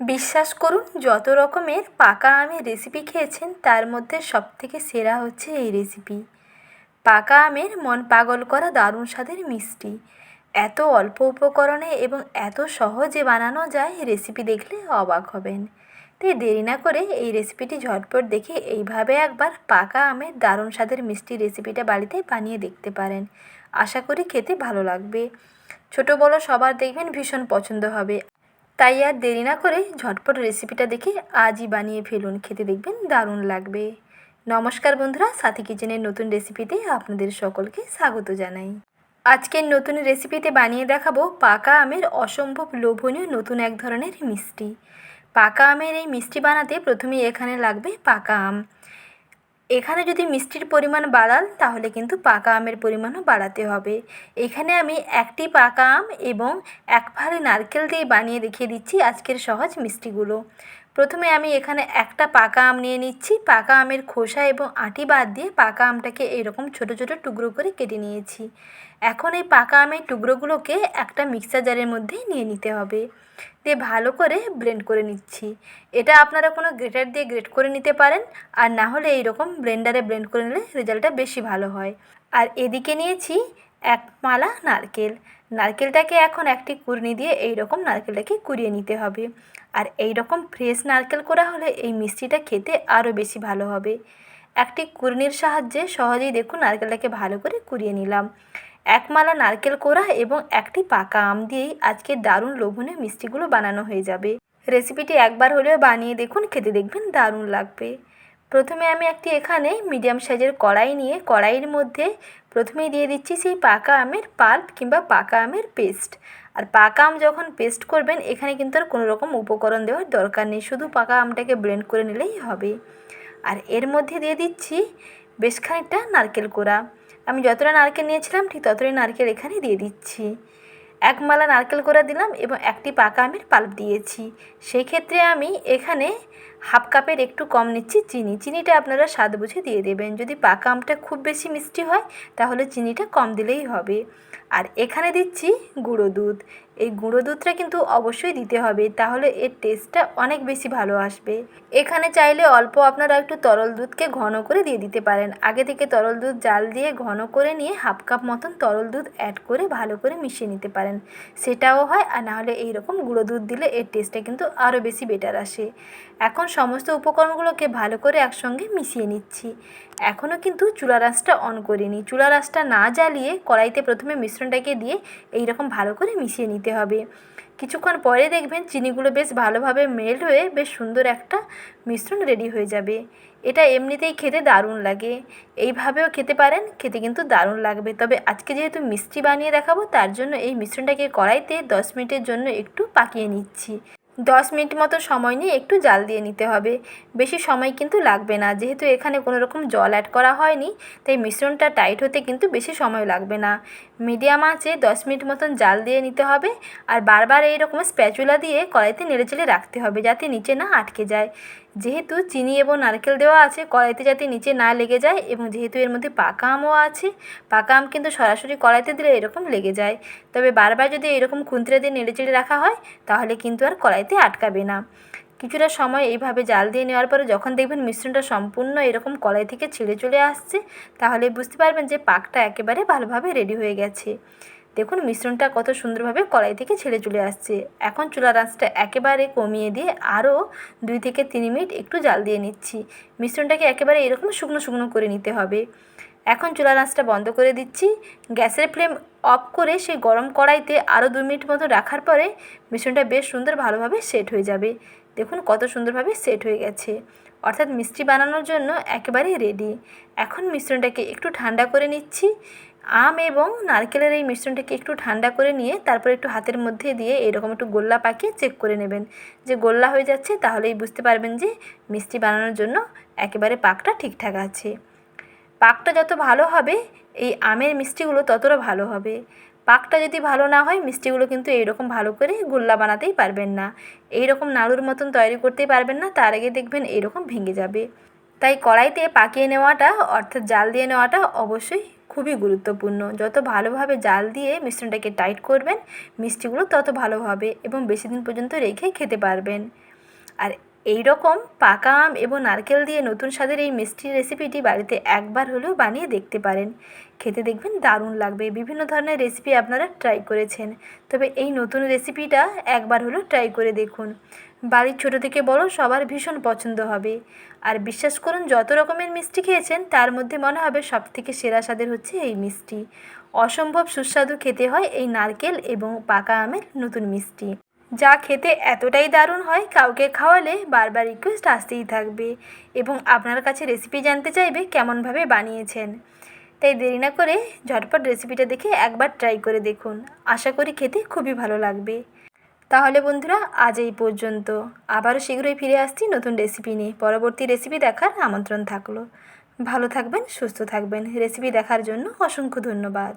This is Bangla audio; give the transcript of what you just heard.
বিশ্বাস করুন, যত রকমের পাকা আমের রেসিপি খেয়েছেন তার মধ্যে সবথেকে সেরা হচ্ছে এই রেসিপি। পাকা আমের মন পাগল করা দারুণ স্বাদের মিষ্টি। এত অল্প উপকরণে এবং এত সহজে বানানো যায়, রেসিপি দেখলে অবাক হবেন। তাই দেরি না করে এই রেসিপিটি ঝটপট দেখে এইভাবে একবার পাকা আমের দারুণ স্বাদের মিষ্টি রেসিপিটা বাড়িতে বানিয়ে দেখতে পারেন। আশা করি খেতে ভালো লাগবে। ছোট বড় সবার দেখবেন ভীষণ পছন্দ হবে। তাই আর দেরি না করে ঝটপট রেসিপিটা দেখে আজই বানিয়ে ফেলুন, খেতে দেখবেন দারুণ লাগবে। নমস্কার বন্ধুরা, সাথী কিচেনের নতুন রেসিপিতে আপনাদের সকলকে স্বাগত জানাই। আজকের নতুন রেসিপিতে বানিয়ে দেখাবো পাকা আমের অসম্ভব লোভনীয় নতুন এক ধরনের মিষ্টি। পাকা আমের এই মিষ্টি বানাতে প্রথমেই এখানে লাগবে পাকা আম। এখানে যদি মিষ্টির পরিমাণ বাড়ান তাহলে কিন্তু পাকা আমের পরিমাণও বাড়াতে হবে। এখানে আমি একটি পাকা আম এবং এক ফালি নারকেল দিয়ে বানিয়ে দেখিয়ে দিচ্ছি আজকের সহজ মিষ্টিগুলো। প্রথমে আমি এখানে একটা পাকা আম নিয়ে নিচ্ছি। পাকা আমের খোসা এবং আঁটি বাদ দিয়ে পাকা আমটাকে এইরকম ছোট ছোট টুকরো করে কেটে নিয়েছি। এখন এই পাকা আমের টুকরোগুলোকে একটা মিক্সার জারের মধ্যে নিয়ে নিতে হবে। দিয়ে ভালো করে ব্লেন্ড করে নিচ্ছি। এটা আপনারা কোনো গ্রেটার দিয়ে গ্রেট করে নিতে পারেন, আর না হলে এইরকম ব্লেন্ডারে ব্লেন্ড করে নিলে রেজাল্টটা বেশি ভালো হয়। আর এদিকে নিয়েছি এক মালা নারকেল। নারকেলটাকে এখন একটি কুড়নি দিয়ে এইরকম নারকেলটাকে কুড়িয়ে নিতে হবে। আর এইরকম ফ্রেশ নারকেল করা হলে এই মিষ্টিটা খেতে আরও বেশি ভালো হবে। একটি কুড়নির সাহায্যে সহজেই দেখুন নারকেলটাকে ভালো করে কুড়িয়ে নিলাম। এক মালা নারকেল কোড়া এবং একটি পাকা আম দিয়েই আজকে দারুণ লোভনীয় মিষ্টিগুলো বানানো হয়ে যাবে। রেসিপিটি একবার হলেও বানিয়ে দেখুন, খেতে দেখবেন দারুণ লাগবে। প্রথমে আমি একটি এখানে মিডিয়াম সাইজের কড়াই নিয়ে কড়াইয়ের মধ্যে প্রথমেই দিয়ে দিচ্ছি সেই পাকা আমের পাল্প কিংবা পাকা আমের পেস্ট। আর পাকা আম যখন পেস্ট করবেন এখানে কিন্তু আর কোনো রকম উপকরণ দেওয়ার দরকার নেই, শুধু পাকা আমটাকে ব্লেন্ড করে নিলেই হবে। আর এর মধ্যে দিয়ে দিচ্ছি বেশ খানিকটা নারকেল কোড়া। আমি যতটা নারকেল নিয়েছিলাম ঠিক ততটাই নারকেল এখানে দিয়ে দিচ্ছি। এক মালা নারকেল কোড়া দিলাম এবং একটি পাকা আমের পাল্প দিয়েছি। সেই ক্ষেত্রে আমি এখানে হাফ কাপের একটু কম নিচ্ছি চিনি। চিনিটা আপনারা স্বাদ বুঝে দিয়ে দেবেন। যদি পাকা আমটা খুব বেশি মিষ্টি হয় তাহলে চিনিটা কম দিলেই হবে। আর এখানে দিচ্ছি গুঁড়ো দুধ। এই গুঁড়ো দুধটা কিন্তু অবশ্যই দিতে হবে, তাহলে এর টেস্টটা অনেক বেশি ভালো আসবে। এখানে চাইলে অল্প আপনারা একটু তরল দুধকে ঘন করে দিয়ে দিতে পারেন। আগে থেকে তরল দুধ জাল দিয়ে ঘন করে নিয়ে হাফ কাপ মতন তরল দুধ অ্যাড করে ভালো করে মিশিয়ে নিতে পারেন, সেটাও হয়। আর নাহলে এইরকম গুঁড়ো দুধ দিলে এর টেস্টটা কিন্তু আরও বেশি বেটার আসে। এখন সমস্ত উপকরণগুলোকে ভালো করে একসঙ্গে মিশিয়ে নিচ্ছি। এখনও কিন্তু চুলার আঁচটা অন করিনি। চুলার আঁচটা না জ্বালিয়ে কড়াইতে প্রথমে মিশ্রণটাকে দিয়ে এইরকম ভালো করে মিশিয়ে নিতে হবে। কিছুক্ষণ পরে দেখবেন চিনিগুলো বেশ ভালোভাবে মেল্ট হয়ে বেশ সুন্দর একটা মিশ্রণ রেডি হয়ে যাবে। এটা এমনিতেই খেতে দারুণ লাগে, এইভাবেও খেতে পারেন, খেতে কিন্তু দারুণ লাগবে। তবে আজকে যেহেতু মিষ্টি বানিয়ে দেখাবো তার জন্য এই মিশ্রণটাকে কড়াইতে 10 মিনিটের জন্য একটু পাকিয়ে নিচ্ছি। 10 মিনিট মতো সময় নিয়ে একটু জাল দিয়ে নিতে হবে। বেশি সময় কিন্তু লাগবে না, যেহেতু এখানে কোনো রকম জল অ্যাড করা হয়নি, তাই মিশ্রণটা টাইট হতে কিন্তু বেশি সময় লাগবে না। মিডিয়াম আঁচে 10 মিনিট মতন জাল দিয়ে নিতে হবে। আর বারবার এইরকম স্প্যাচুলা দিয়ে কড়াইতে নেড়েচেড়ে রাখতে হবে যাতে নিচে না আটকে যায়। যেহেতু চিনি এবং নারকেল দেওয়া আছে, কড়াইতে যাতে নিচে না লেগে যায়, এবং যেহেতু এর মধ্যে পাকা আমও আছে, পাকা আম কিন্তু সরাসরি কড়াইতে দিলে এরকম লেগে যায়। তবে বারবার যদি এরকম খুন্তিটা দিয়ে নেড়েচেড়ে রাখা হয় তাহলে কিন্তু আর কড়াইতে আটকাবে না। কিছুটা সময় এইভাবে জাল দিয়ে নেওয়ার পরে যখন দেখবেন মিশ্রণটা সম্পূর্ণ এরকম কড়াই থেকে ছেড়ে চলে আসছে, তাহলে বুঝতে পারবেন যে পাকটা একেবারে ভালোভাবে রেডি হয়ে গেছে। দেখুন মিশ্রণটা কত সুন্দরভাবে কড়াই থেকে ছেড়ে চলে আসছে। এখন চুলার আঁচটা একেবারে কমিয়ে দিয়ে আরও 2 থেকে 3 মিনিট একটু জাল দিয়ে নিচ্ছি। মিশ্রণটাকে একেবারে এরকম শুকনো শুকনো করে নিতে হবে। এখন চুলার আঁচটা বন্ধ করে দিচ্ছি। গ্যাসের ফ্লেম অফ করে সেই গরম কড়াইতে আরও 2 মিনিট মতো রাখার পরে মিশ্রণটা বেশ সুন্দর ভালোভাবে সেট হয়ে যাবে। দেখুন কত সুন্দরভাবে সেট হয়ে গেছে, অর্থাৎ মিষ্টি বানানোর জন্য একেবারে রেডি। এখন মিশ্রণটাকে একটু ঠান্ডা করে নিচ্ছি। আম এবং নারকেলের এই মিশ্রণটাকে একটু ঠান্ডা করে নিয়ে তারপর একটু হাতের মধ্যে দিয়ে এরকম একটু গোল্লা পাকিয়ে চেক করে নেবেন। যে গোল্লা হয়ে যাচ্ছে তাহলেই বুঝতে পারবেন যে মিষ্টি বানানোর জন্য একেবারে পাকটা ঠিকঠাক আছে। পাকটা যত ভালো হবে এই আমের মিষ্টিগুলো ততটা ভালো হবে। পাকটা যদি ভালো না হয় মিষ্টিগুলো কিন্তু এইরকম ভালো করে গোল্লা বানাতেই পারবেন না, এইরকম নাড়ুর মতন তৈরি করতেই পারবেন না। তার আগে দেখবেন এইরকম ভেঙে যাবে। তাই কড়াইতে পাকিয়ে নেওয়াটা অর্থাৎ জাল দিয়ে নেওয়াটা অবশ্যই খুবই গুরুত্বপূর্ণ। যত ভালোভাবে জাল দিয়ে মিশ্রণটাকে টাইট করবেন মিষ্টিগুলো তত ভালো হবে এবং বেশি দিন পর্যন্ত রেখে খেতে পারবেন। আর এই রকম পাকা আম এবং নারকেল দিয়ে নতুন স্বাদের এই মিষ্টি রেসিপিটি বাড়িতে একবার হলেও বানিয়ে দেখতে পারেন। খেতে দেখবেন দারুণ লাগবে। বিভিন্ন ধরনের রেসিপি আপনারা ট্রাই করেছেন, তবে এই নতুন রেসিপিটা একবার হলেও ট্রাই করে দেখুন। বাড়ির ছোটো থেকে বড় সবার ভীষণ পছন্দ হবে। আর বিশ্বাস করুন, যত রকমের মিষ্টি খেয়েছেন তার মধ্যে মনে হবে সবথেকে সেরা স্বাদের হচ্ছে এই মিষ্টি। অসম্ভব সুস্বাদু খেতে হয় এই নারকেল এবং পাকা আমের নতুন মিষ্টি, যা খেতে এতটাই দারুণ হয় কাউকে খাওয়ালে বারবার রিকোয়েস্ট আসতেই থাকবে এবং আপনার কাছে রেসিপি জানতে চাইবে কেমনভাবে বানিয়েছেন। তাই দেরি না করে ঝটপট রেসিপিটা দেখে একবার ট্রাই করে দেখুন। আশা করি খেতে খুবই ভালো লাগবে। তাহলে বন্ধুরা, আজ এই পর্যন্ত। আবারও শীঘ্রই ফিরে আসছি নতুন রেসিপি নিয়ে। পরবর্তী রেসিপি দেখার আমন্ত্রণ থাকলো। ভালো থাকবেন, সুস্থ থাকবেন। রেসিপি দেখার জন্য অসংখ্য ধন্যবাদ।